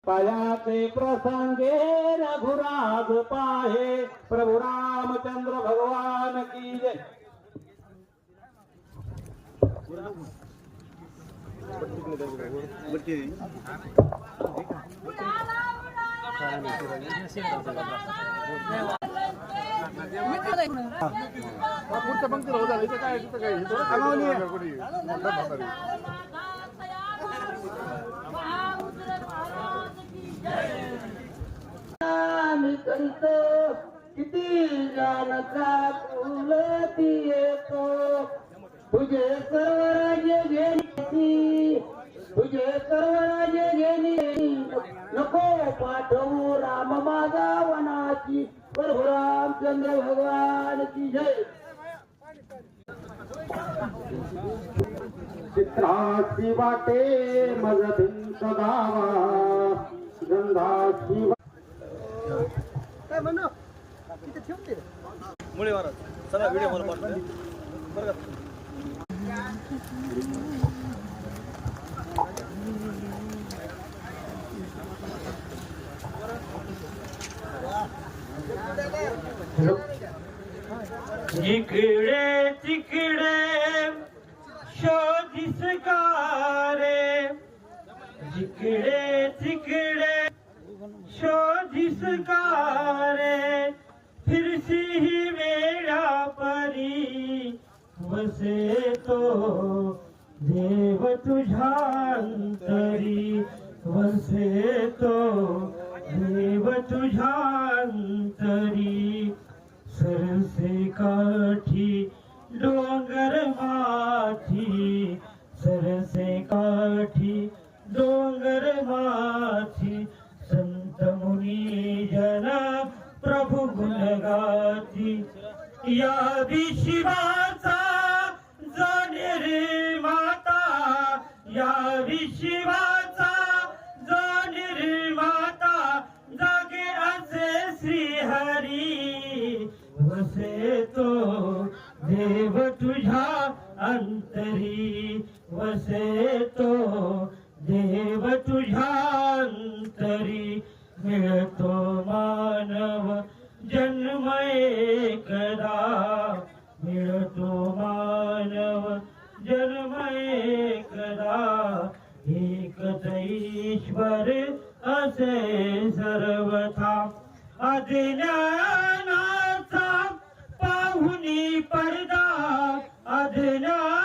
पायाचे प्रसंगे रघुराज पाहे प्रभु रामचंद्र भगवान की जय। पुढच्या पंक्तीला होता इथं काय तिथं काय किती जानता फुलती येतो तुझे सर्व राज्य घेण्याची तुझे सर्व राज्य घेणी नको पाठवू राम माझा वनाची प्रभु रामचंद्र भगवान की जय। चित्राची वाटे मज भिंत गावा गंधाची काय म्हणू तिथे ठेवते मुळे महाराज चला व्हिडिओ मला पाठवा बरं का जिकडे तिकडे शोधिस कारे जिकडे तिकडे शोधिस कारे फिरसी ही वेळा परी वसे तो देव तुझ्या अंतरी वसे तो देव तुझ्या अंतरी सरसे काठी डोंगर माथी सरसे काठी डोंगर माथी संत मुनी जन प्रभु गुणगाती या विश्वाचा जो निर्माता या विश्वाचा जो निर्माता जागे असे श्रीहरी वसे तो देव तुझ्या अंतरी वसे तो देव तुझ्या अंतरी मिळतो मानव जन्म एकदा मिळतो मानव जन्म एकदा एकच ईश्वर असे सर्वथा अज्ञानाचा पाहुनी पडदा अज्ञान